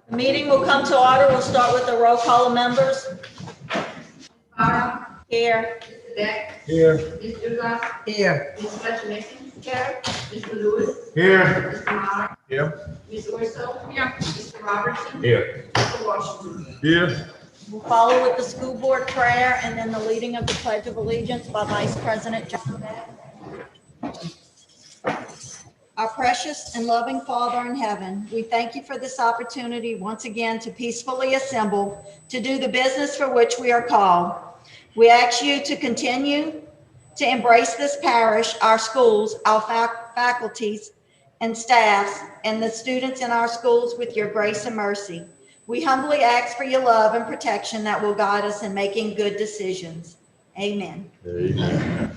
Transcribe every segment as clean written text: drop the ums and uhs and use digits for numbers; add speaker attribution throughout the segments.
Speaker 1: The meeting will come to order. We'll start with the roll call of members.
Speaker 2: Bottom,
Speaker 1: Here.
Speaker 2: Mr. Beck,
Speaker 3: Here.
Speaker 2: Mr. Dugas,
Speaker 3: Here.
Speaker 2: Ms. Fletcher Mason,
Speaker 1: Here.
Speaker 2: Mr. Lewis,
Speaker 3: Here.
Speaker 2: Mr. Meyer,
Speaker 3: Here.
Speaker 2: Ms. Urso. Here. Mr. Robertson.
Speaker 3: Here.
Speaker 2: Mr. Washington.
Speaker 3: Here.
Speaker 1: We'll follow with the school board prayer and then the leading of the Pledge of Allegiance by Vice President John Beck. Our precious and loving Father in heaven, we thank you for this opportunity once again to peacefully assemble to do the business for which we are called. We ask you to continue to embrace this parish, our schools, our faculties and staffs, and the students in our schools with your grace and mercy. We humbly ask for your love and protection that will guide us in making good decisions. Amen.
Speaker 3: Amen.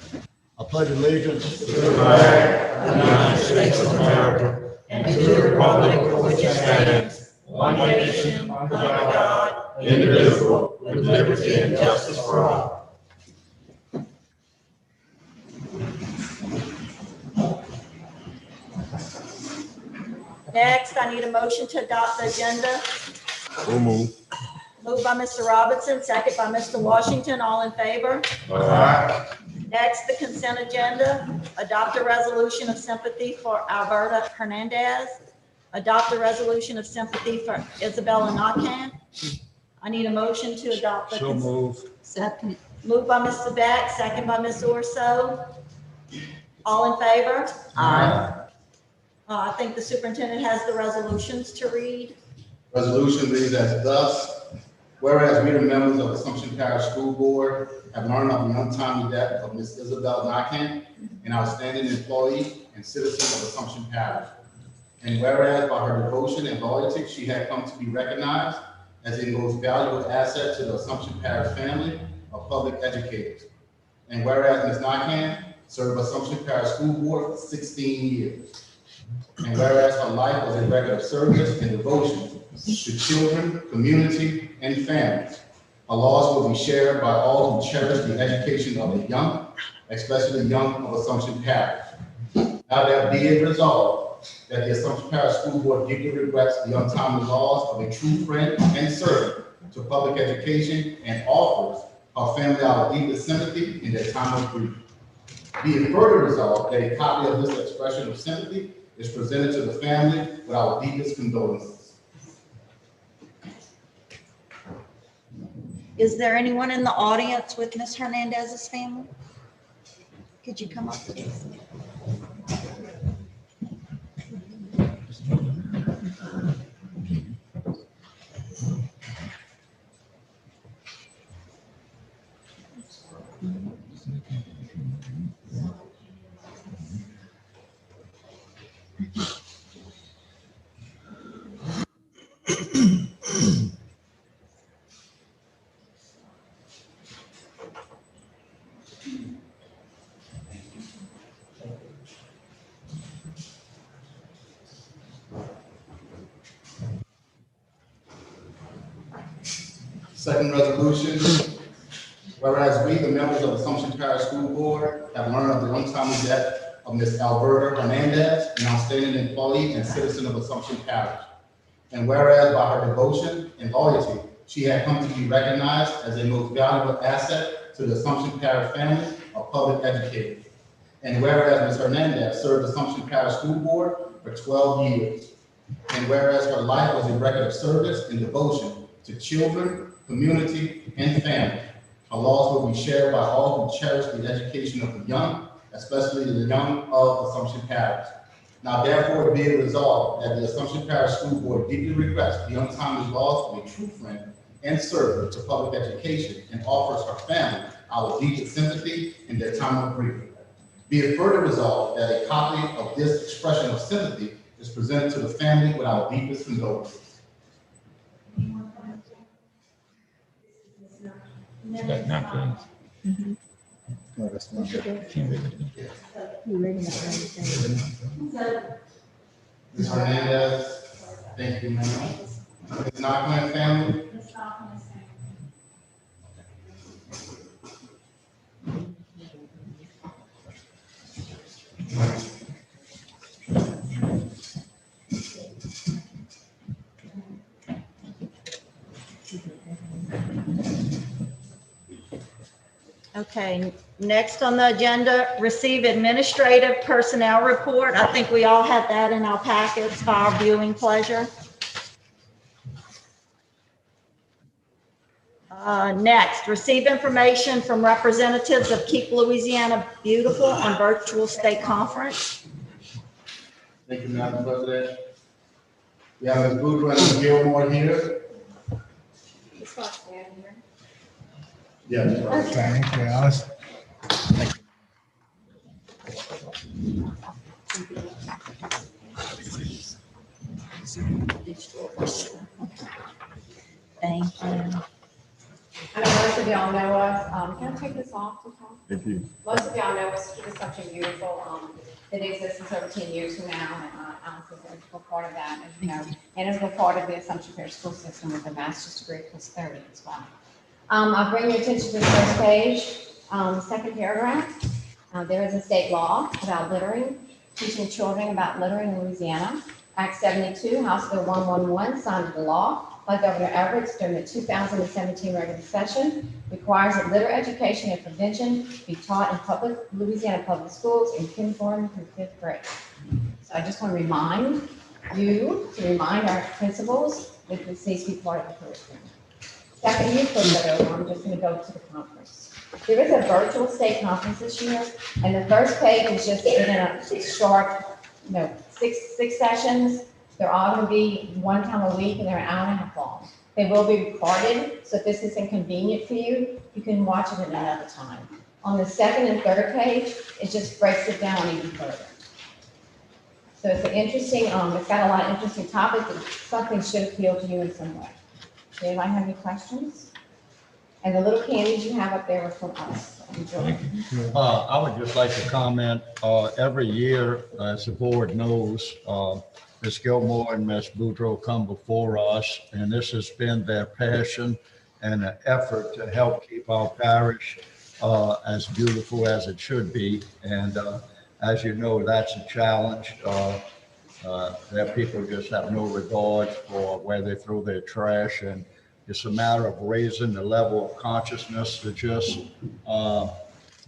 Speaker 3: I pledge allegiance to the flag of the United States of America and to the republic for which it stands, one nation, under God, indivisible, with liberty and justice for all.
Speaker 1: Next, I need a motion to adopt the agenda.
Speaker 3: So move.
Speaker 1: Moved by Mr. Robinson, second by Mr. Washington. All in favor?
Speaker 3: Aye.
Speaker 1: Next, the consent agenda. Adopt a resolution of sympathy for Alberta Hernandez. Adopt a resolution of sympathy for Isabella Nakhan. I need a motion to adopt the.
Speaker 3: So move.
Speaker 1: Second. Moved by Mr. Beck, second by Ms. Urso. All in favor?
Speaker 3: Aye.
Speaker 1: I think the superintendent has the resolutions to read.
Speaker 4: Resolution reads as thus, whereas we, the members of Assumption Parish School Board, have learned of the untimely death of Ms. Isabel Nakhan, an outstanding employee and citizen of Assumption Parish. And whereas by her devotion and loyalty, she had come to be recognized as a most valuable asset to the Assumption Parish family of public educators. And whereas Ms. Nakhan served Assumption Parish School Board for 16 years. And whereas her life was a record of service and devotion to children, community, and families, her laws will be shared by all who cherish the education of the young, especially the young of Assumption Parish. Now there be it resolved that the Assumption Parish School Board deeply regrets the untimely loss of a true friend and servant to public education and offers her family our deepest sympathy in their time of grief. Be it further resolved that a copy of this expression of sympathy is presented to the family with our deepest condolences.
Speaker 1: Is there anyone in the audience with Ms. Hernandez's family? Could you come up, please?
Speaker 4: Second resolution, whereas we, the members of Assumption Parish School Board, have learned of the untimely death of Ms. Alberta Hernandez, an outstanding employee and citizen of Assumption Parish. And whereas by her devotion and loyalty, she had come to be recognized as a most valuable asset to the Assumption Parish family of public educators. And whereas Ms. Hernandez served Assumption Parish School Board for 12 years. And whereas her life was a record of service and devotion to children, community, and family, her laws will be shared by all who cherish the education of the young, especially the young of Assumption Parish. Now therefore be it resolved that the Assumption Parish School Board deeply regrets the untimely loss of a true friend and servant to public education and offers her family our deepest sympathy in their time of grief. Be it further resolved that a copy of this expression of sympathy is presented to the family with our deepest condolences.
Speaker 5: Got napkins.
Speaker 3: No, that's not good.
Speaker 5: Can't read it.
Speaker 4: Ms. Hernandez, thank you, ma'am. Ms. Nakhan family.
Speaker 1: Okay, next on the agenda, receive administrative personnel report. I think we all had that in our packets for our viewing pleasure. Next, receive information from representatives of Keep Louisiana Beautiful on virtual state conference.
Speaker 4: Thank you, Madam President. We have Ms. Boudreaux and Ms. Gilmore here. Yes.
Speaker 3: Thank you, Alice.
Speaker 1: Thank you.
Speaker 6: I know most of y'all know us, can I take this off to talk?
Speaker 3: Thank you.
Speaker 6: Most of y'all know us, Keep Assumption Beautiful, it exists over 10 years from now, and Alice is an integral part of that, as you know, and is a part of the Assumption Parish School System with a master's degree plus 30 as well. I'll bring your attention to the first page, second paragraph. There is a state law about littering, teaching children about littering in Louisiana. Act 72, House Bill 111, signed into law by Governor Everett during the 2017 regular session, requires that litter education and prevention be taught in Louisiana public schools in kindergarten through 5th grade. So I just want to remind our principals that this needs to be part of the curriculum. Second, you put that over, I'm just going to go to the conference. There is a virtual state conference this year, and the first page is just in a short, six sessions. They're all going to be one time a week, and they're an hour and a half long. They will be recorded, so if this is inconvenient for you, you can watch it at another time. On the second and third page, it just breaks it down even further. So it's an interesting, it's got a lot of interesting topics, and something should appeal to you in some way. Does anybody have any questions? And the little candies you have up there are from us. Enjoy.
Speaker 7: I would just like to comment, every year, as the board knows, Ms. Gilmore and Ms. Boudreaux come before us, and this has been their passion and an effort to help keep our parish as beautiful as it should be. And as you know, that's a challenge. That people just have no regard for where they throw their trash, and it's a matter of raising the level of consciousness to just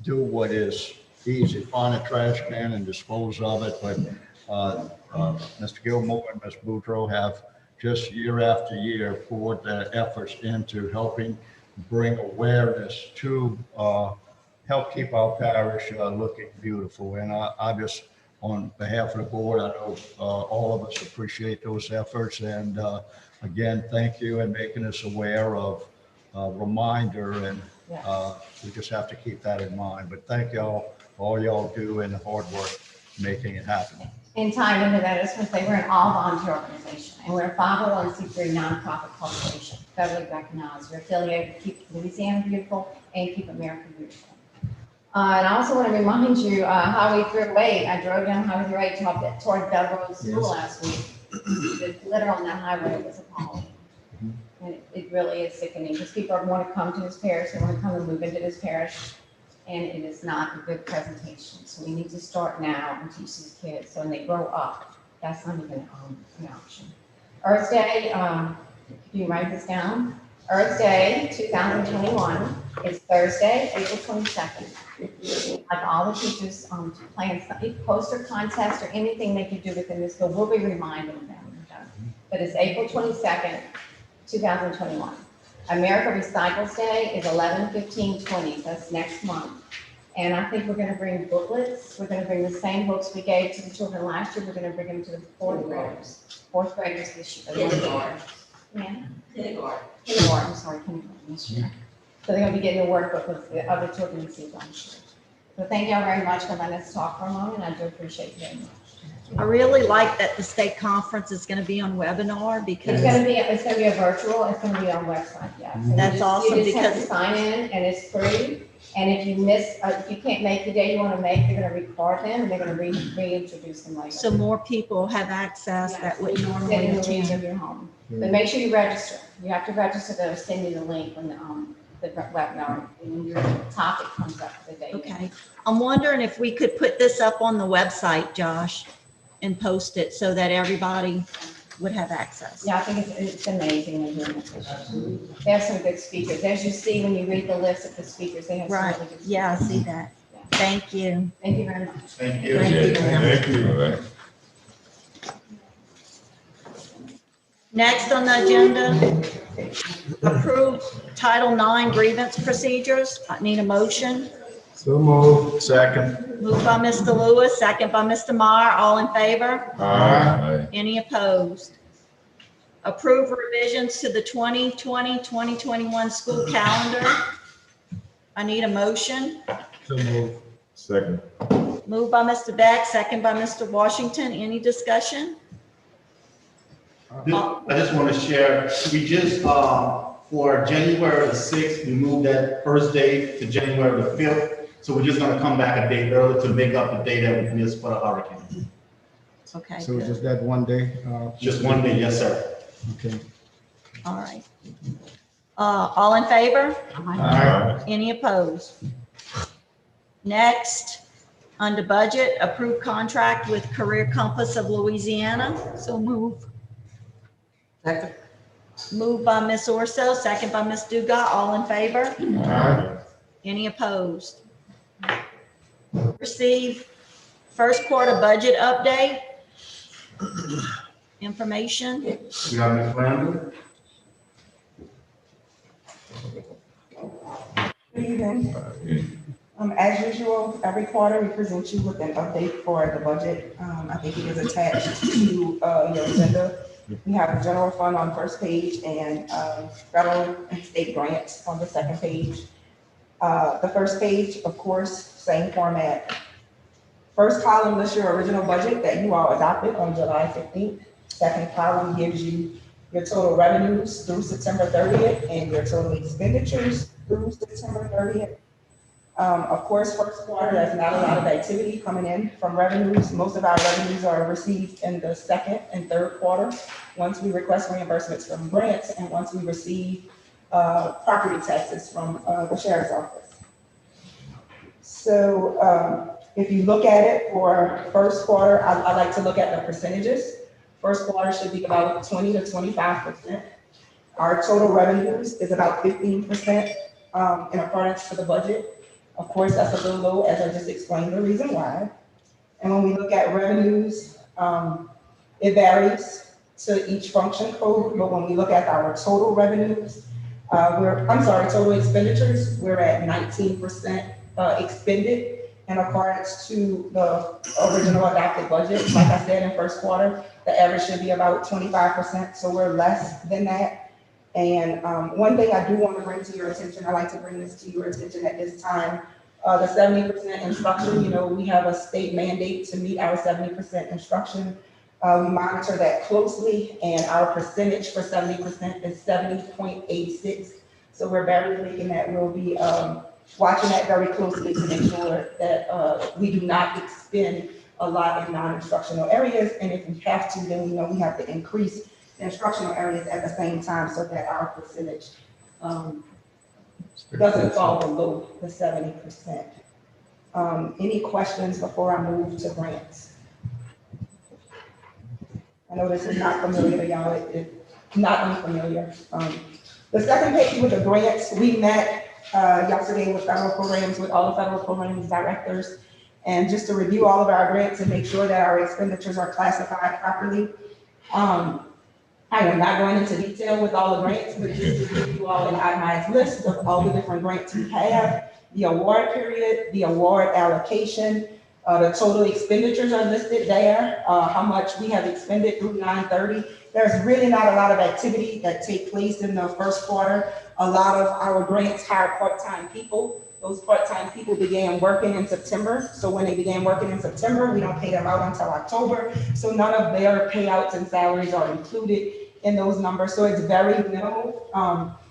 Speaker 7: do what is easy, find a trash can and dispose of it. But Mr. Gilmore and Ms. Boudreaux have just year after year poured their efforts into helping bring awareness to help keep our parish looking beautiful. And I just, on behalf of the board, I know all of us appreciate those efforts. And again, thank you in making us aware of reminder, and we just have to keep that in mind. But thank y'all for all y'all do and the hard work making it happen.
Speaker 6: And tied into that, I just want to say we're an all-volunteer organization, and we're a 501c3 nonprofit corporation, federally recognized. We're affiliated with Keep Louisiana Beautiful and Keep America Beautiful. And I also want to remind you, Highway 308, I drove down Highway 308 toward Belrose School last week. The litter on that highway was appalling. And it really is sickening, because people want to come to this parish, they want to come and move into this parish, and it is not a good presentation. So we need to start now and teach these kids, so when they grow up, that's not even an option. Earth Day, can you write this down? Earth Day 2021 is Thursday, April 22nd. Like all the teachers to plan some poster contest or anything they could do within this school, we'll be reminding them. But it's April 22nd, 2021. America Recycles Day is 11/15/20. That's next month. And I think we're going to bring booklets. We're going to bring the same books we gave to the children last year. We're going to bring them to the fourth graders this year.
Speaker 2: Kindergarten.
Speaker 6: Yeah.
Speaker 2: Kindergarten.
Speaker 6: Kindergarten this year. So they're going to be getting a workbook with the other children received on sure. So thank y'all very much for letting us talk for a moment. I do appreciate you very much.
Speaker 1: I really like that the state conference is going to be on webinar, because
Speaker 6: It's gonna be a virtual, it's gonna be on website, yes. And
Speaker 1: That's awesome,
Speaker 6: You just have to
Speaker 1: because-
Speaker 6: sign in, and it's free. And if you miss, if you can't make the day you wanna make, they're gonna record them, and they're gonna reintroduce them later.
Speaker 1: so more people have access that would
Speaker 6: Sit
Speaker 1: normally
Speaker 6: in the room
Speaker 1: attend.
Speaker 6: of your home. But make sure you register. You have to register, they'll send you the link when the webinar, when your topic comes up for the day.
Speaker 1: Okay, I'm wondering if we could put this up on the website, Josh, and post it so that everybody would have access.
Speaker 6: Yeah, I think it's amazing. when you're- They have some good speakers. As you see, when you read the list of the speakers, they have some
Speaker 1: Right,
Speaker 6: really good speakers.
Speaker 1: yeah, I see that. Thank you.
Speaker 6: Thank you very much.
Speaker 4: Thank you.
Speaker 1: Thank you.
Speaker 3: Thank you.
Speaker 5: All right.
Speaker 1: Next on the agenda, approve Title IX grievance procedures. I need a motion.
Speaker 3: So moved. Second.
Speaker 1: Moved by Mr. Lewis, second by Mr. Meyer. All in favor?
Speaker 5: Aye.
Speaker 1: Any opposed? Approve revisions to the 2020-2021 school calendar. I need a motion.
Speaker 3: So moved. Second.
Speaker 1: Moved by Mr. Beck, second by Mr. Washington. Any discussion?
Speaker 8: I just want to share, we just, for January the 6th, we moved that first day to January the 5th. So we're just going to come back a day early to make up the day that we missed for the hurricane.
Speaker 1: Okay,
Speaker 9: So it's
Speaker 1: good.
Speaker 9: just that one day?
Speaker 8: Just one day, yes, sir.
Speaker 9: Okay.
Speaker 1: All right. All in favor?
Speaker 3: Aye.
Speaker 1: Any opposed? Next, under budget, approve contract with Career Compass of Louisiana. So move. Moved by Ms. Orso, second by Ms. Dugas. All in favor?
Speaker 3: Aye.
Speaker 1: Any opposed? Receive first quarter budget update. Information.
Speaker 8: We have Ms. Randall.
Speaker 10: Good evening. As usual, every quarter we present you with an update for the budget. I think it is attached to your agenda. We have the general fund on first page and federal and state grants on the second page. The first page, of course, same format. First column lists your original budget that you all adopted on July 15th. Second column gives you your total revenues through September 30th and your total expenditures through September 30th. Of course, first quarter, there's not a lot of activity coming in from revenues. Most of our revenues are received in the second and third quarter, once we request reimbursements from grants and once we receive property taxes from the sheriff's office. So if you look at it for first quarter, I like to look at the percentages. First quarter should be about 20 to 25%. Our total revenues is about 15% in accordance to the budget. Of course, that's a little low, as I just explained the reason why. And when we look at revenues, it varies to each function code, but when we look at our total revenues, total expenditures, we're at 19% expended in accordance to the original adopted budget. Like I said, in first quarter, the average should be about 25%, so we're less than that. And one thing I do want to bring to your attention, I like to bring this to your attention at this time, the 70% instruction, we have a state mandate to meet our 70% instruction. We monitor that closely, and our percentage for 70% is 70.86. So we're very thinking that we'll be watching that very closely to make sure that we do not expend a lot in non-instructional areas. And if we have to, then we know we have to increase the instructional areas at the same time so that our percentage doesn't fall below the 70%. Any questions before I move to grants? I know this is not familiar to y'all, it's not unfamiliar. The second page with the grants, we met yesterday with federal programs, with all the federal programs directors, and just to review all of our grants and make sure that our expenditures are classified properly. I am not going into detail with all the grants, but just to give you all an itemized list of all the different grants we have, the award period, the award allocation, the total expenditures are listed there, how much we have expended through 9/30. There's really not a lot of activity that take place in the first quarter. A lot of our grants hire part-time people. Those part-time people began working in September. So when they began working in September, we don't pay them out until October. So none of their payouts and salaries are included in those numbers. So it's very minimal.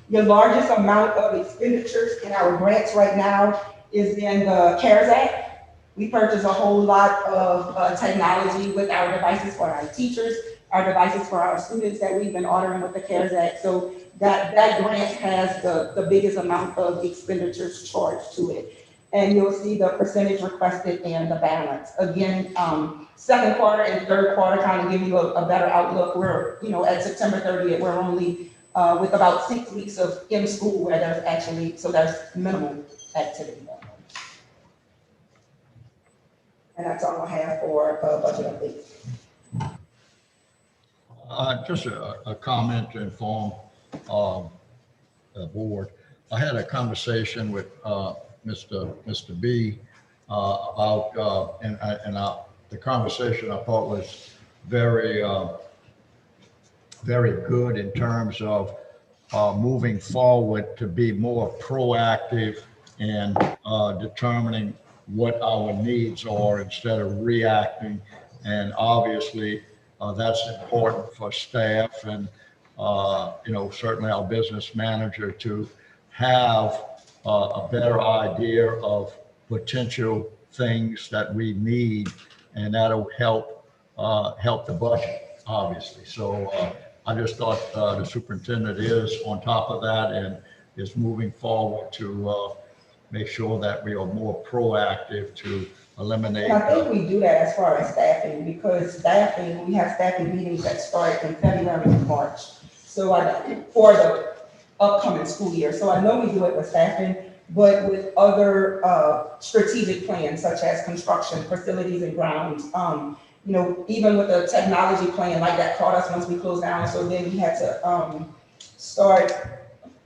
Speaker 10: The largest amount of expenditures in our grants right now is in the CARES Act. We purchase a whole lot of technology with our devices for our teachers, our devices for our students that we've been ordering with the CARES Act. So that grant has the biggest amount of expenditures charged to it. and you'll see the percentage requested and the balance. Again, second quarter and third quarter kind of give you a better outlook. We're, at September 30th, we're only with about 6 weeks of in school where there's actually, so there's minimal activity going on. And that's all I have for budget updates.
Speaker 7: Just a comment to inform the board. I had a conversation with Mr. B about, the conversation I thought was very, very good in terms of moving forward to be more proactive in determining what our needs are instead of reacting. And obviously, that's important for staff and, certainly our business manager to have a better idea of potential things that we need, and that'll help the budget, obviously. So I just thought the superintendent is on top of that and is moving forward to make sure that we are more proactive to eliminate.
Speaker 10: And I think we do that as far as staffing, because staffing, we have staffing meetings that start in February and March. So for the upcoming school year. So I know we do it with staffing, but with other strategic plans such as construction, facilities and grounds. Even with the technology plan, like that caught us once we closed down. So then we had to start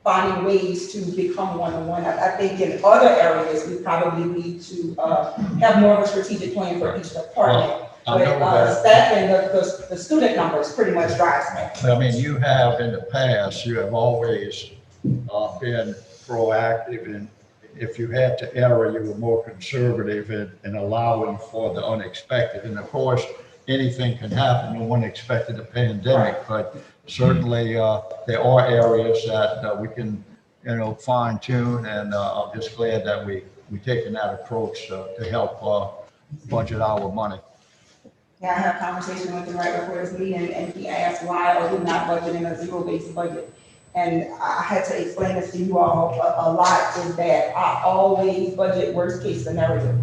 Speaker 10: finding ways to become one-on-one. I think in other areas, we probably need to have more of a strategic plan for each department.
Speaker 7: I know
Speaker 10: But
Speaker 7: that.
Speaker 10: staffing, the student numbers pretty much drives that.
Speaker 7: I mean, you have in the past, you have always been proactive, and if you had to err, you were more conservative in allowing for the unexpected. And of course, anything can happen. No one expected a pandemic, but certainly there are areas that we can, fine tune. And I'm just glad that we've taken that approach to help budget our money.
Speaker 10: Yeah, I had a conversation with him right before this meeting, and he asked why are we not budgeting a zero-based budget? And I had to explain this to you all a lot, is that I always budget worst-case scenario.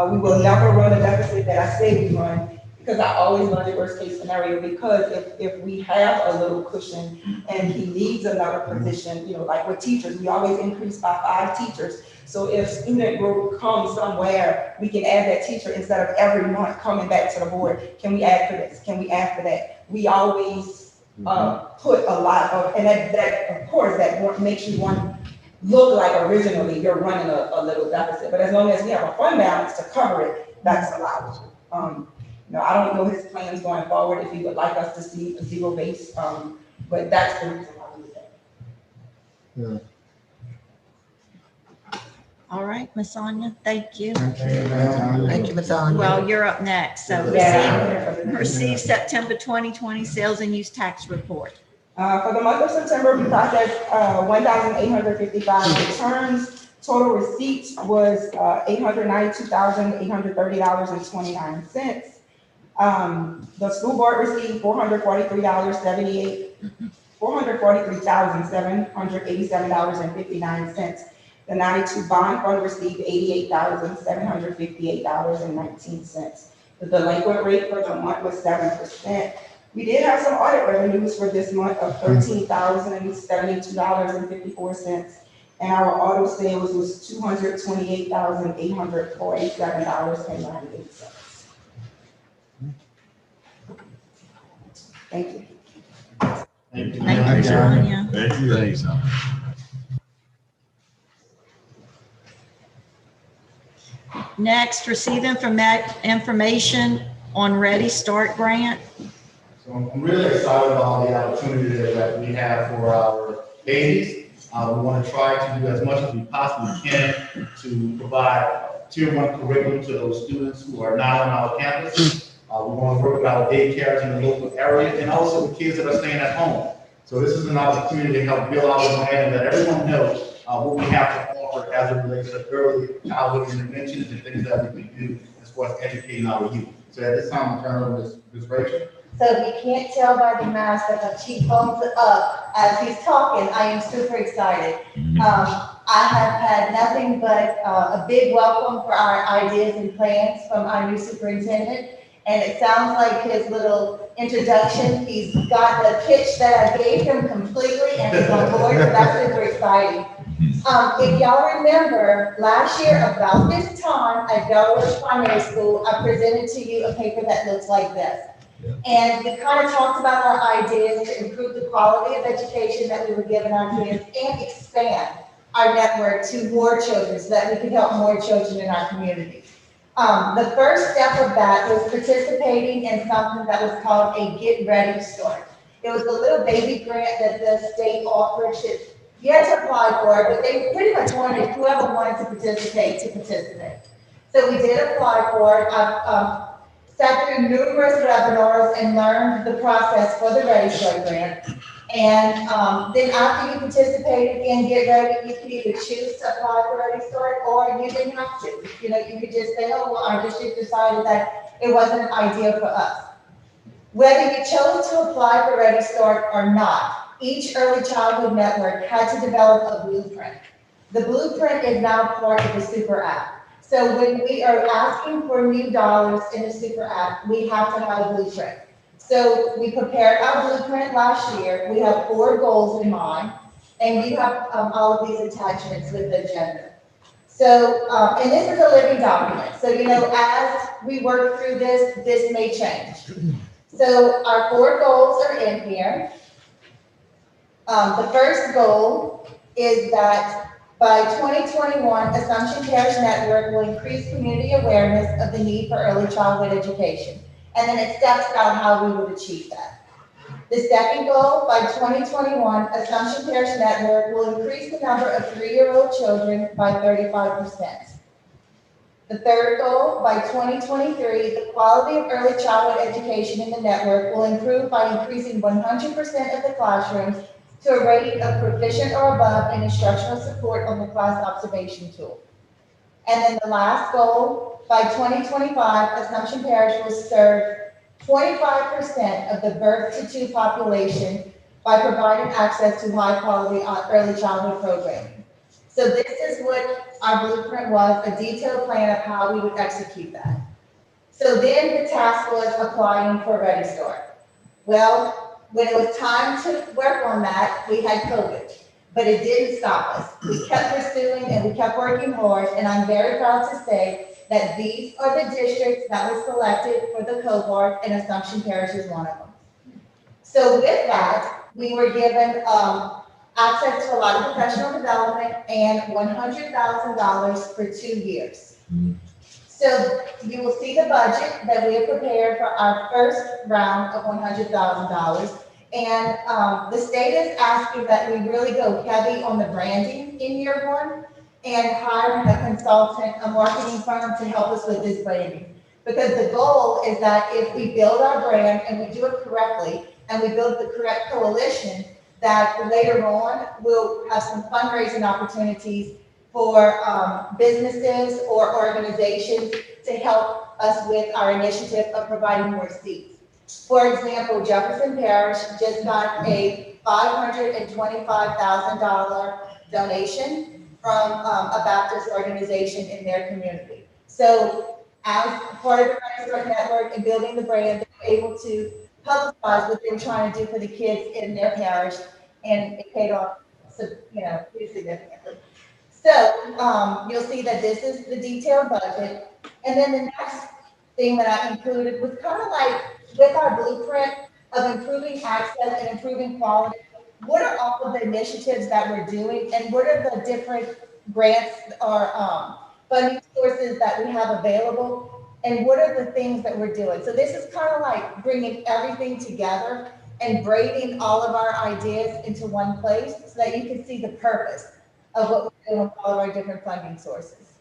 Speaker 10: We will never run a deficit that I say we run, because I always budget worst-case scenario, because if we have a little cushion and he needs another position, like with teachers, we always increase by 5 teachers. So if student growth comes somewhere, we can add that teacher instead of every month coming back to the board. Can we add for this? Can we add for that? We always put a lot of, and that of course, that makes you look like originally you're running a little deficit. But as long as we have a fund balance to cover it, that's allowed. I don't know his plans going forward, if he would like us to see a zero base, but that's the reason why we do that.
Speaker 1: All right, Ms. Anya, thank you.
Speaker 9: Thank you, Ms. Anya.
Speaker 1: Well, you're up next. So receive September 2020 sales and use tax report.
Speaker 10: For the month of September, we processed 1,855 returns. Total receipts was $892,830.29. The school board received $443,787.59. The 92 bond fund received $88,758.19. The delinquent rate for the month was 7%. We did have some audit revenues for this month of $13,072.54. And our auto sales was $228,847.98. Thank you.
Speaker 1: Thank you, Sonia.
Speaker 3: Thank you. Thanks.
Speaker 1: Next, receive information on Ready Start grant.
Speaker 8: So I'm really excited about the opportunity that we have for our babies. We want to try to do as much as we possibly can to provide tier 1 curriculum to those students who are not on our campus. We want to work with our daycares in the local area and also the kids that are staying at home. So this is an opportunity to help build our plan and let everyone know what we have to offer as it relates to early childhood interventions and things that we can do as far as educating our youth.
Speaker 4: So at this time, I'll turn over to Ms. Rachel.
Speaker 11: So if you can't tell by the mask that my cheekbones are up as he's talking, I am super excited. I have had nothing but a big welcome for our ideas and plans from our new superintendent. And it sounds like his little introduction, he's got the pitch that I gave him completely and he's on board, so that's super exciting. If y'all remember, last year about this time at Delaware Primary School, I presented to you a paper that looks like this. And we kind of talked about our ideas to improve the quality of education that we were giving our kids and expand our network to more children so that we could help more children in our community. The first step of that was participating in something that was called a Get Ready Start. It was a little baby grant that the state offered. You had to apply for it, but they pretty much wanted whoever wanted to participate to participate. So we did apply for it. I've sat through numerous webinars and learned the process for the Ready Start grant. And then after you participated in Get Ready, you could either choose to apply for Ready Start or you didn't have to. You know, you could just say, oh, well, our district decided that it wasn't an idea for us. Whether you chose to apply for Ready Start or not, each early childhood network had to develop a blueprint. The blueprint is now part of the Super App. So when we are asking for new dollars in the Super App, we have to have a blueprint. So we prepared our blueprint last year. We have 4 goals in mind, and you have all of these attachments with the agenda. So, and this is a living document. So, you know, as we work through this, this may change. So our 4 goals are in here. The first goal is that by 2021, Assumption Parish Network will increase community awareness of the need for early childhood education. And then it steps out how we would achieve that. The second goal, by 2021, Assumption Parish Network will increase the number of 3-year-old children by 35%. The third goal, by 2023, the quality of early childhood education in the network will improve by increasing 100% of the classrooms to a rating of proficient or above in instructional support on the class observation tool. And then the last goal, by 2025, Assumption Parish will serve 25% of the birth to 2 population by providing access to high quality early childhood programming. So this is what our blueprint was, a detailed plan of how we would execute that. So then the task was applying for Ready Start. Well, when it was time to work on that, we had COVID, but it didn't stop us. We kept pursuing and we kept working hard, and I'm very proud to say that these are the districts that were selected for the cohort, and Assumption Parish is one of them. So with that, we were given access to a lot of professional development and $100,000 for 2 years. So you will see the budget that we have prepared for our first round of $100,000. And the state is asking that we really go heavy on the branding in year 1 and hiring a consultant, a marketing firm to help us with this branding. Because the goal is that if we build our brand and we do it correctly and we build the correct coalition, that later on we'll have some fundraising opportunities for businesses or organizations to help us with our initiative of providing more seats. For example, Jefferson Parish just got a $525,000 donation from a Baptist organization in their community. So as part of the Ready Start Network and building the brand, they're able to publicize what they're trying to do for the kids in their parish, and it paid off, pretty significantly. So you'll see that this is the detailed budget. And then the next thing that I included was kind of like with our blueprint of improving access and improving quality, what are all of the initiatives that we're doing and what are the different grants or funding sources that we have available and what are the things that we're doing. So this is kind of like bringing everything together and braiding all of our ideas into one place so that you can see the purpose of what we're doing with all of our different funding sources.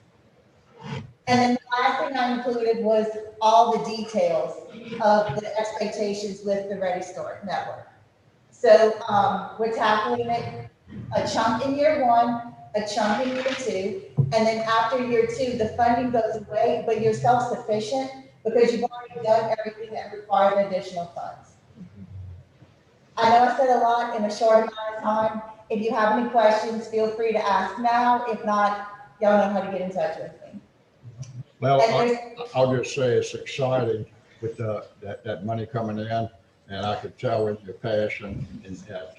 Speaker 11: And then the last thing I included was all the details of the expectations with the Ready Start Network. So we're tackling it a chunk in year 1, a chunk in year 2, and then after year 2, the funding goes away, but you're self-sufficient because you've already done everything that required additional funds. I know I said a lot in a short amount of time. If you have any questions, feel free to ask now. If not, y'all know how to get in touch with me.
Speaker 7: Well,
Speaker 11: And there's-
Speaker 7: I'll just say it's exciting with that money coming in, and I could tell with your passion and that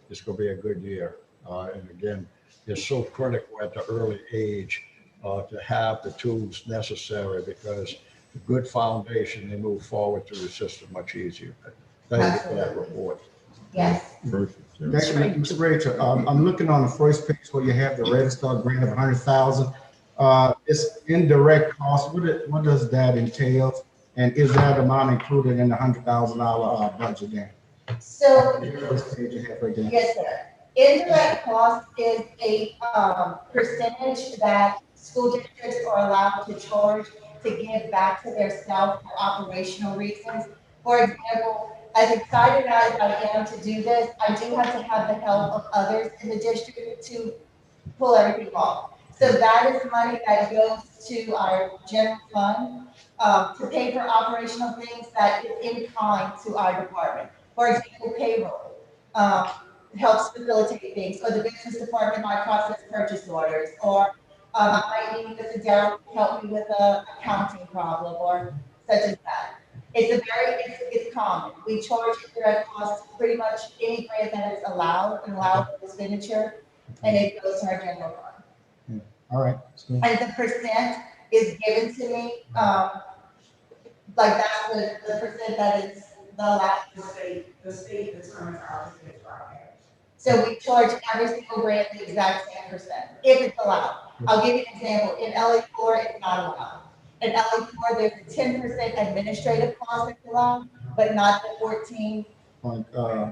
Speaker 7: it's going to be a good year. And again, it's so critical at the early age to have the tools necessary, because a good foundation, they move forward through the system much easier. Thank you for that report.
Speaker 11: Yes.
Speaker 5: Perfect.
Speaker 12: Thank you, Ms. Rachel. I'm looking on the first page where you have the Red Star grant of 100,000. It's indirect cost. What does that entail? And is that amount included in the $100,000 budget then?
Speaker 11: So,
Speaker 12: First page you have right there.
Speaker 11: yes, sir. Indirect cost is a percentage that school districts are allowed to charge to give back to their staff for operational reasons. For example, as excited as I am to do this, I do have to have the help of others in the district to pull everything off. So that is money that goes to our general fund to pay for operational things that is in kind to our department. For example, payroll helps facilitate things. For the business department, might process purchase orders, or I might need Mr. Darrell to help me with a accounting problem or such as that. It's common. We charge indirect costs pretty much any grant that is allowed expenditure, and it goes to our general fund.
Speaker 12: All right. So,
Speaker 11: And the percent is given to me, like that's the percent that is the last.
Speaker 10: The state determines our percentage for our parents.
Speaker 11: So we charge every single grant the exact same percent, if it's allowed. I'll give you an example. In LA4, it's not allowed. In LA4, there's a 10% administrative cost that's allowed, but not the 14.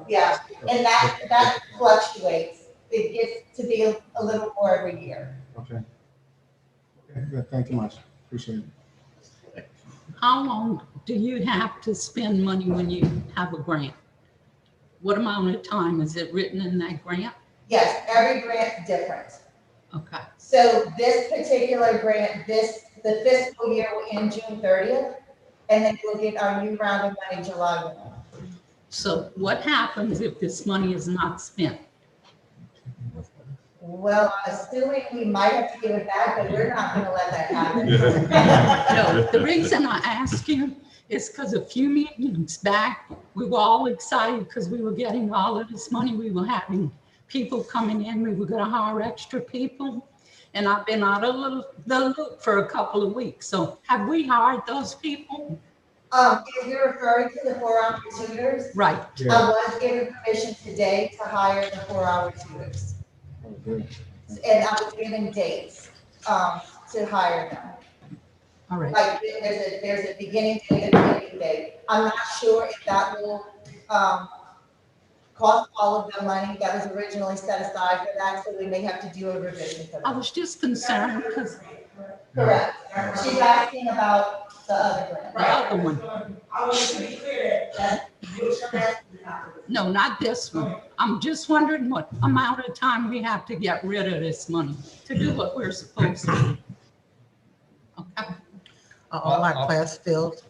Speaker 11: Yeah, and that fluctuates. It gets to be a little more every year.
Speaker 12: okay. Okay, good. Thank you much. Appreciate it.
Speaker 13: How long do you have to spend money when you have a grant? What amount of time is it written in that grant?
Speaker 11: Yes, every grant's different.
Speaker 13: Okay.
Speaker 11: So this particular grant, the fiscal year will end June 30th, and then we'll get our new round of money July 1.
Speaker 13: So what happens if this money is not spent?
Speaker 11: Well, assuming we might have to give it back, but we're not gonna let that happen.
Speaker 13: No, the reason I ask you is because a few meetings back, we were all excited because we were getting all of this money. We were having people coming in. We were going to hire extra people. And I've been out of the loop for a couple of weeks. So have we hired those people?
Speaker 11: If you're referring to the 4-hour tutors,
Speaker 13: Right.
Speaker 11: I was given permission today to hire the 4-hour tutors. And I was given dates, to hire them.
Speaker 13: All right.
Speaker 11: Like, there's a beginning date and an ending date. I'm not sure if that will, cost all of the money that was originally set aside for that, so we may have to do a revision for
Speaker 13: I
Speaker 11: that.
Speaker 13: was just concerned because
Speaker 11: Correct. She's asking about the other grant.
Speaker 13: the other one,
Speaker 10: I want to be clear that
Speaker 13: no, not this one. I'm just wondering what amount of time we have to get rid of this money to do what we're supposed to do. Okay.
Speaker 9: Are all our class filled?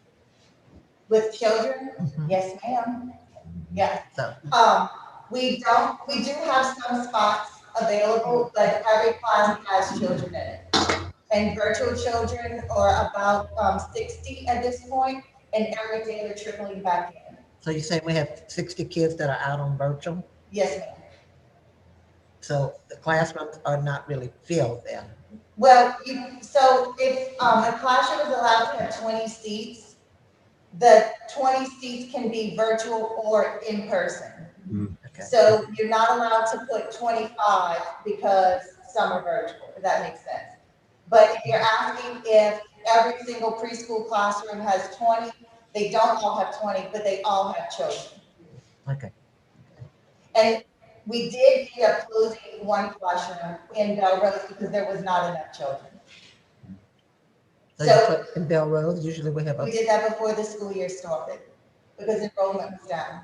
Speaker 11: With children? Yes, ma'am. Yes.
Speaker 9: So,
Speaker 11: We do have some spots available, but every class has children in it. And virtual children are about 60 at this point, and every day they're trickling back in.
Speaker 9: so you say we have 60 kids that are out on virtual?
Speaker 11: Yes, ma'am.
Speaker 9: So the classrooms are not really filled then?
Speaker 11: Well, so if a classroom is allowed to have 20 seats, the 20 seats can be virtual or in person.
Speaker 9: Okay.
Speaker 11: So you're not allowed to put 25 because some are virtual, if that makes sense. But if you're asking if every single preschool classroom has 20, they don't all have 20, but they all have children.
Speaker 9: Okay.
Speaker 11: And we did end up closing one classroom in Bell Rose because there was not enough children.
Speaker 9: So
Speaker 11: So-
Speaker 9: you put in Bell Rose, usually we have
Speaker 11: We
Speaker 9: a,
Speaker 11: did that before the school year started because enrollment was down.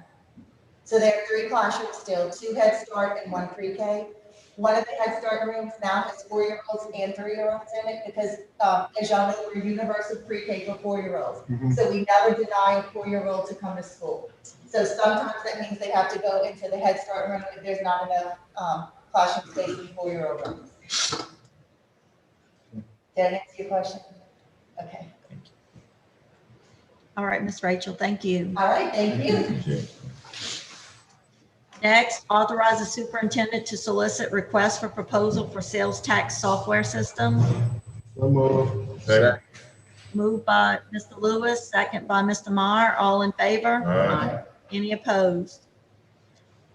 Speaker 11: So there are 3 classrooms still, 2 Head Start and 1 pre-K. one of the Head Start rooms now has 4-year-olds and 3-year-olds in it because, as y'all know, we're universal pre-K for 4-year-olds.
Speaker 12: Mhm.
Speaker 11: So we never deny a 4-year-old to come to school. So sometimes that means they have to go into the Head Start room if there's not enough classroom space in 4-year-old rooms. Did I answer your question? Okay.
Speaker 1: All right, Miss Rachel, thank you.
Speaker 11: All right, thank you.
Speaker 1: Next, authorize the superintendent to solicit requests for proposal for sales tax software system.
Speaker 12: So move.
Speaker 3: Second.
Speaker 1: Moved by Mr. Lewis, second by Mr. Meyer. All in favor?
Speaker 3: Aye.
Speaker 1: Any opposed?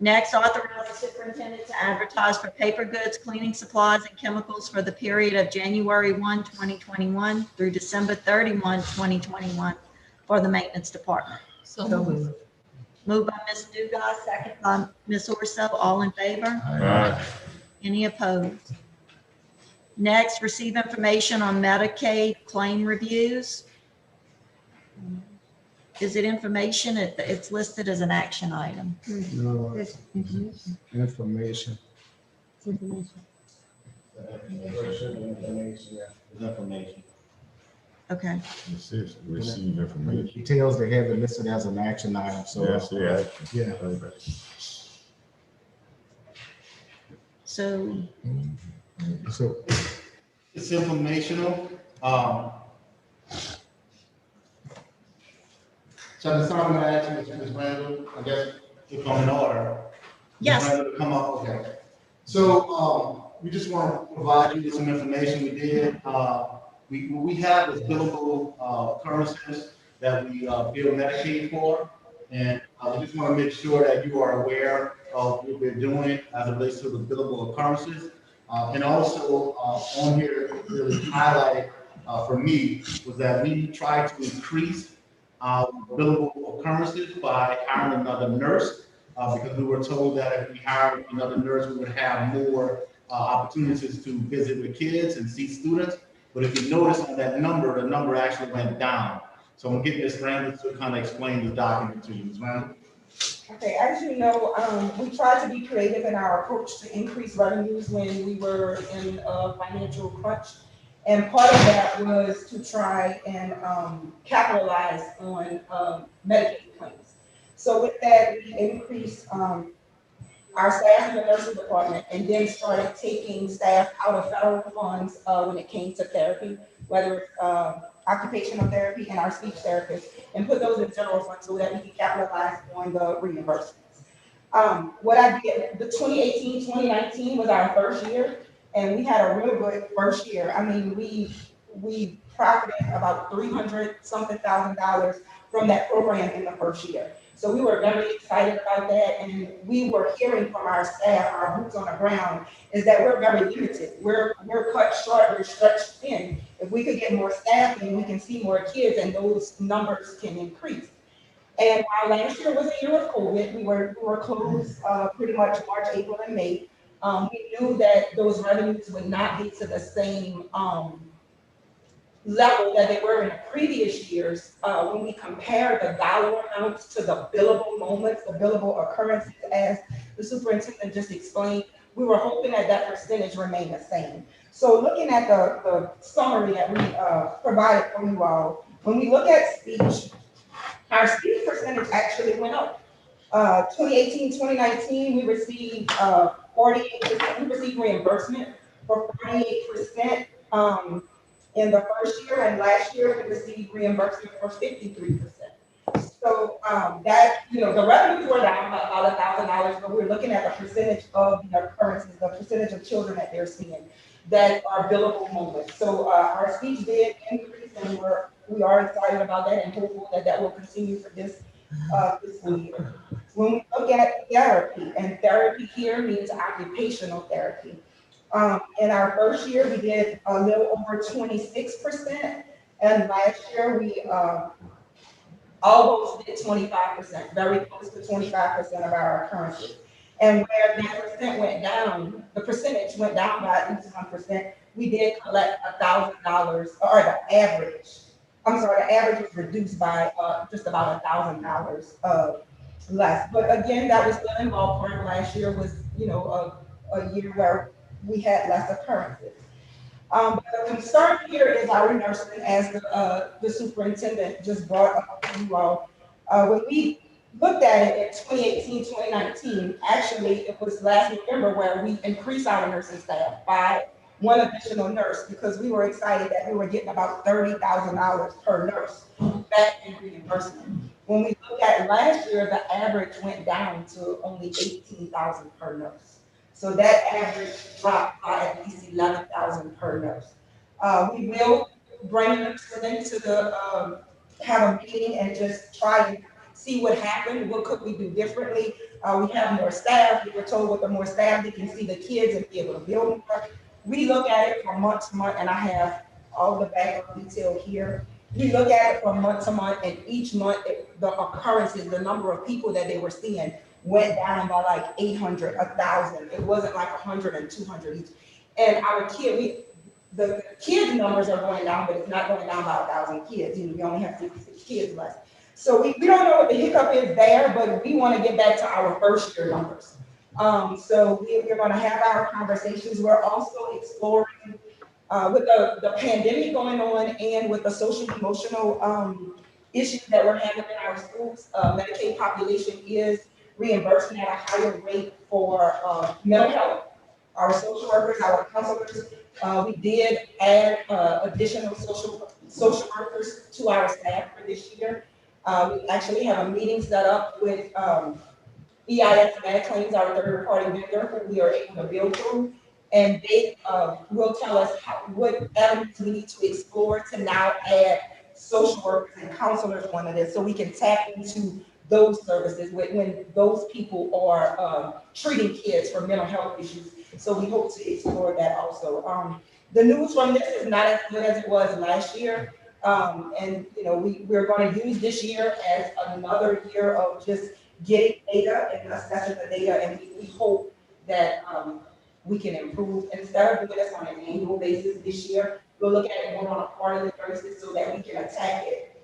Speaker 1: Next, authorize the superintendent to advertise for paper goods, cleaning supplies, and chemicals for the period of January 1, 2021 through December 31, 2021 for the maintenance department.
Speaker 13: So moved.
Speaker 1: Moved by Ms. Dugas, second by Ms. Orso. All in favor?
Speaker 3: Aye.
Speaker 1: Any opposed? Next, receive information on Medicaid claim reviews. Is it information? It's listed as an action item.
Speaker 12: No, information.
Speaker 8: Information.
Speaker 1: Okay.
Speaker 3: This is receive
Speaker 12: The
Speaker 3: information.
Speaker 12: details, they have it listed as an action item, so.
Speaker 3: Yes, yeah.
Speaker 12: Yeah.
Speaker 1: So,
Speaker 12: So,
Speaker 8: It's informational.
Speaker 4: So the time I'm gonna ask Ms. Randall, I guess,
Speaker 8: To come in order.
Speaker 1: yes,
Speaker 8: Come up,
Speaker 4: okay. So, we just want to provide you
Speaker 8: Give you some information we did. What we have is billable occurrences that we bill Medicaid for. And we just want to make sure that you are aware of what we're doing as it relates to the billable occurrences. And also on here, really highlighted for me was that we tried to increase billable occurrences by hiring another nurse because we were told that if we hired another nurse, we would have more opportunities to visit with kids and see students. But if you notice on that number, the number actually went down. So I'm getting Ms. Randall to kind of explain the document to you, Ms. Randall.
Speaker 10: Okay, as you know, we tried to be creative in our approach to increase revenues when we were in a financial crunch. And part of that was to try and capitalize on Medicaid claims. So with that, we increased our staff in the nursing department and then started taking staff out of federal funds when it came to therapy, whether it's occupational therapy and our speech therapists, and put those in general funds so that we can capitalize on the reimbursements. What I did, the 2018, 2019 was our first year, and we had a real good first year. I mean, we profited about $300-something thousand from that program in the first year. So we were very excited about that, and we were hearing from our staff, our boots on the ground, is that we're very limited. We're cut short, we're stretched thin. If we could get more staff in, we can see more kids, and those numbers can increase. And while last year was a year of COVID, we were closed pretty much March, April, and May. We knew that those revenues would not be to the same level that they were in the previous years. When we compare the dollar amounts to the billable moments, the billable occurrences, as the superintendent just explained, we were hoping that that percentage remained the same. So looking at the summary that we provided for you all, when we look at speech, our speech percentage actually went up. 2018, 2019, we received 48%, we received reimbursement for 48% in the first year, and last year we received reimbursement for 53%. So that, you know, the revenues were down by about $1,000, but we're looking at the percentage of the occurrences, the percentage of children that they're seeing that are billable moments. So our speech did increase, and we are excited about that and hopeful that that will continue for this fiscal year. When we look at therapy, and therapy here means occupational therapy. In our first year, we did a little over 26%, and last year we almost did 25%, very close to 25% of our occurrences. And where that percent went down, the percentage went down by at least 1%, we did collect $1,000, or the average. I'm sorry, the average was reduced by just about $1,000 less. But again, that was still in ballpark. Last year was, you know, a year where we had less occurrences. But the concern here is our nursing, as the superintendent just brought up to you all. When we looked at it in 2018, 2019, actually, it was last November where we increased our nursing staff by one additional nurse, because we were excited that we were getting about $30,000 per nurse back in reimbursement. When we look at last year, the average went down to only 18,000 per nurse. So that average dropped by at least 11,000 per nurse. We will bring them to the, have a meeting and just try and see what happened, what could we do differently. We have more staff. We were told with the more staff, they can see the kids and be able to build more. We look at it from month to month, and I have all the background detail here. We look at it from month to month, and each month, the occurrences, the number of people that they were seeing went down by like 800, 1,000. It wasn't like 100 and 200 each. And the kids numbers are going down, but it's not going down by 1,000 kids. You know, we only have 56 kids left. So we don't know what the hiccup is there, but we want to get back to our first year numbers. So we're going to have our conversations. We're also exploring with the pandemic going on and with the social emotional issues that we're having in our schools. Medicaid population is reimbursing at a higher rate for mental health. Our social workers, our counselors, we did add additional social workers to our staff for this year. We actually have a meeting set up with EIS MedClaims, our third-party vendor, who we are able to build through. And they will tell us what elements we need to explore to now add social workers and counselors on this, so we can tap into those services when those people are treating kids for mental health issues. So we hope to explore that also. The news from this is not as good as it was last year. And you know, we're going to use this year as another year of just getting data and assessing the data, and we hope that we can improve. Instead of doing this on an annual basis this year, we'll look at it more on a quarterly basis so that we can attack it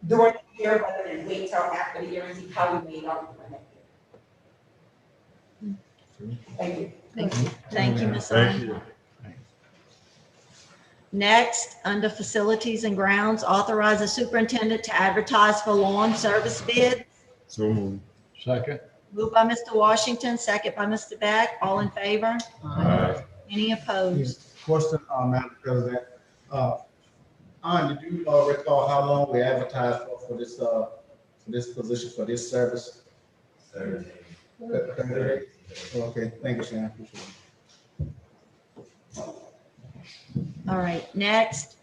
Speaker 10: during the year rather than wait till after the year and see how we made out for next year. Thank you.
Speaker 1: Thank you. Thank you, Ms.
Speaker 3: Thank
Speaker 1: Owen.
Speaker 3: you.
Speaker 1: Next, under Facilities and Grounds, authorize the superintendent to advertise for lawn service bid.
Speaker 3: So moved.
Speaker 7: Second.
Speaker 1: Moved by Mr. Washington, second by Mr. Beck. All in favor?
Speaker 3: Aye.
Speaker 1: Any opposed?
Speaker 12: Question, Madam President. Did you recall how long we advertised for this position, for this service? 30 days. Okay, thank you, Sharon. Appreciate it.
Speaker 1: All right, next,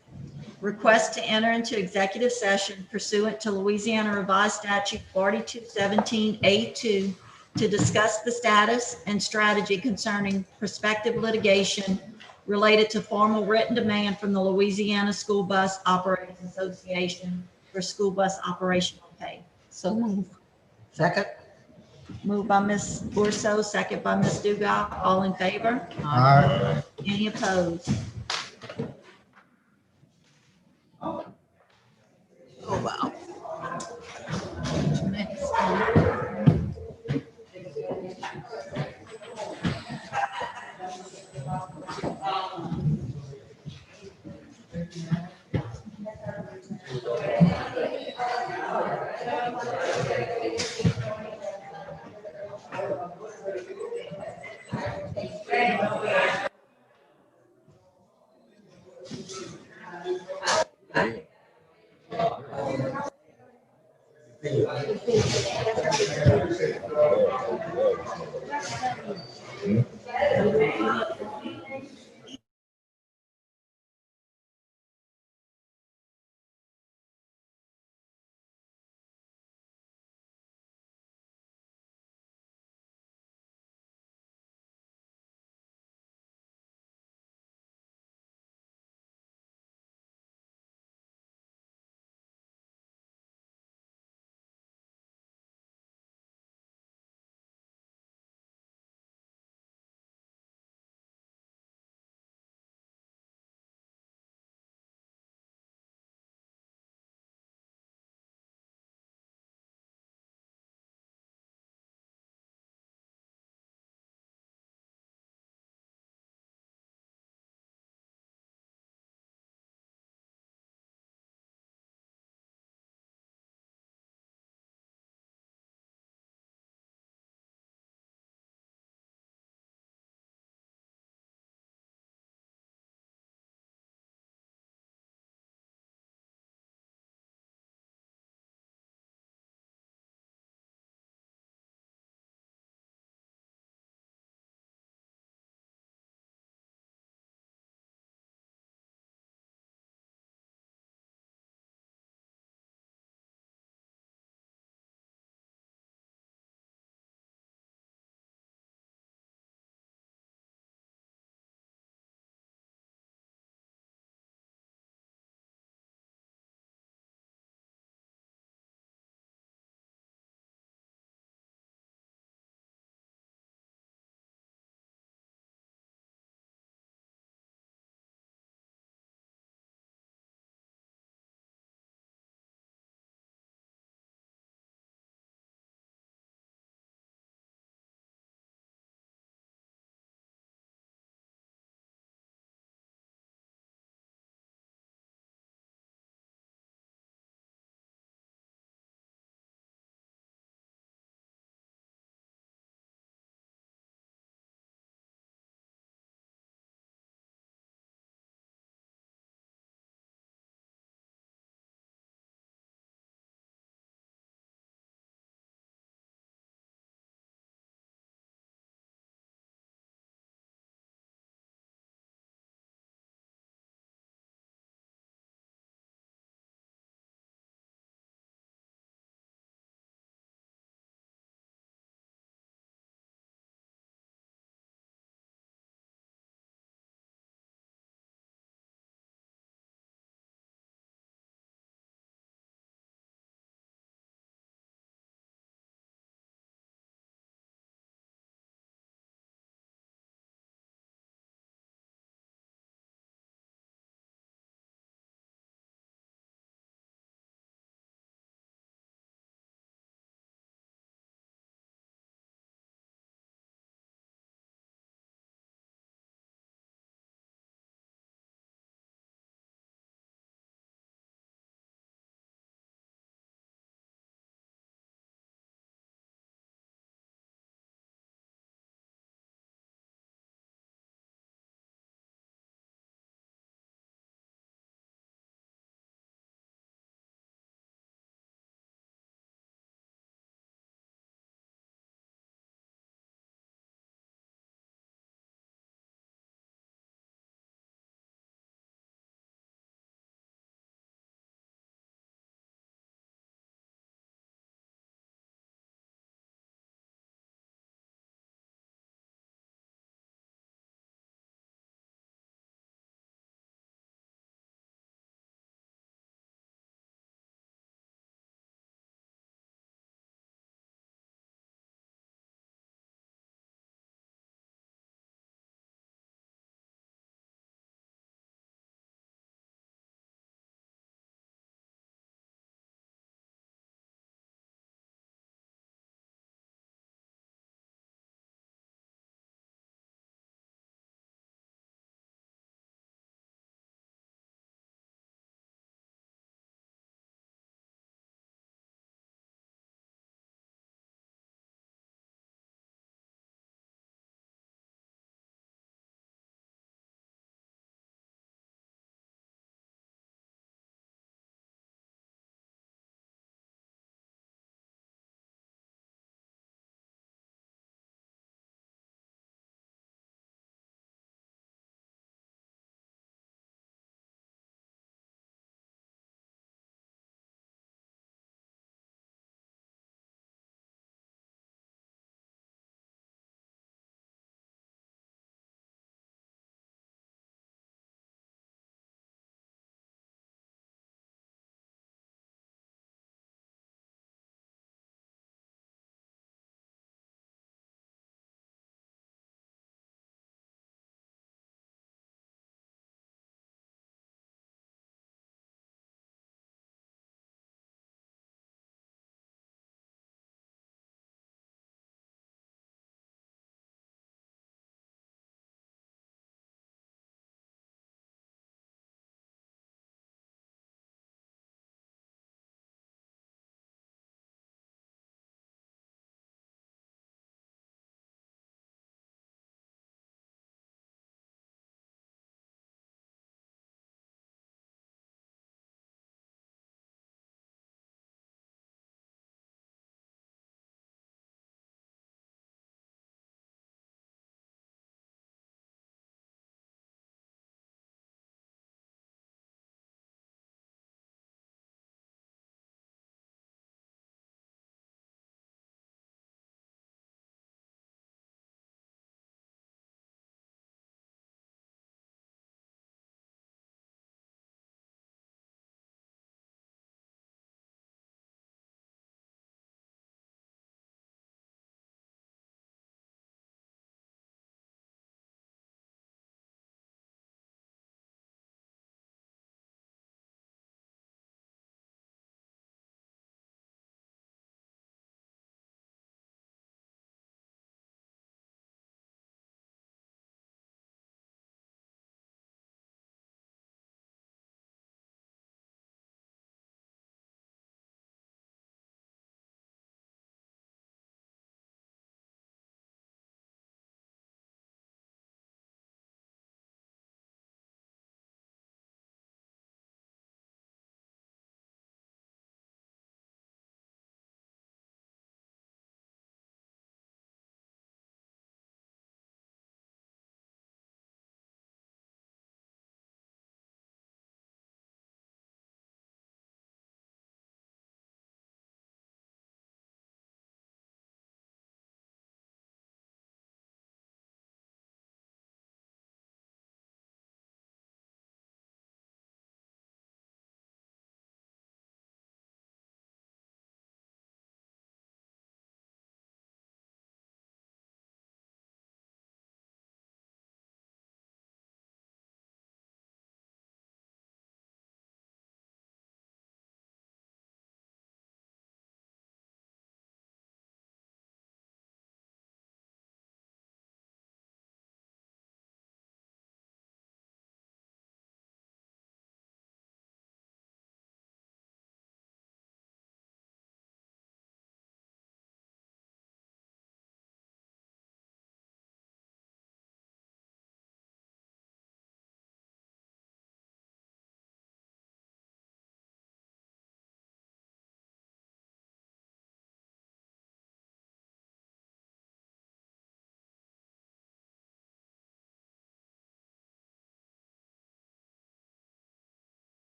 Speaker 1: request to enter into executive session pursuant to Louisiana Revised Statute 4217A2 to discuss the status and strategy concerning prospective litigation related to formal written demand from the Louisiana School Bus Operators Association for school bus operational pay.
Speaker 13: So move.
Speaker 9: Second?
Speaker 1: Moved by Ms. Urso, second by Ms. Dugas. All in favor?
Speaker 3: Aye.
Speaker 1: Any opposed?
Speaker 9: Oh, wow.
Speaker 1: Next.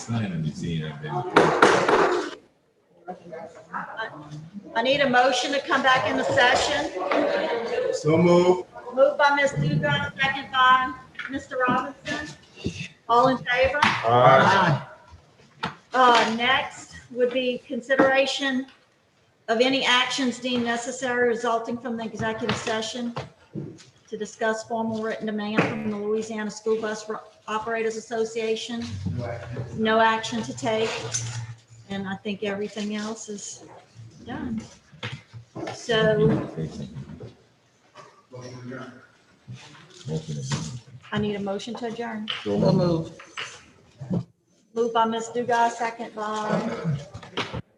Speaker 5: son, you see that, baby.
Speaker 1: I need a motion to come back in the session.
Speaker 12: So move.
Speaker 1: Moved by Ms. Dugas, second by Mr. Robinson. All in favor? Next would be consideration of any actions deemed necessary resulting from the executive session to discuss formal written demand from the Louisiana School Bus Operators Association. No action to take, and I think everything else is done. So I need a motion to adjourn.
Speaker 9: So moved.
Speaker 1: Moved by Ms. Dugas, second by,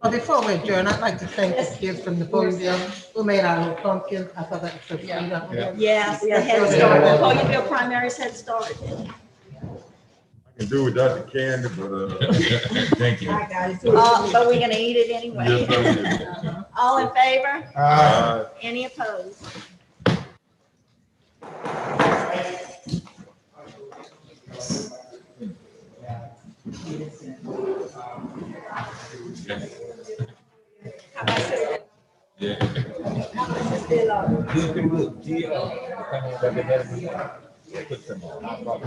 Speaker 9: Well, before we adjourn, I'd like to thank the kids from the podium who made our little pumpkins. I thought that was so sweet.
Speaker 1: yes, the Head Start, Collierville Primary's Head Start.
Speaker 3: I can do without the candy, but,
Speaker 5: Thank you.
Speaker 1: But we're gonna eat it anyway.
Speaker 3: yes,
Speaker 1: All in favor?
Speaker 3: I do.
Speaker 1: Any opposed?
Speaker 5: Yeah.
Speaker 1: Still on.
Speaker 5: Look, look, put them on.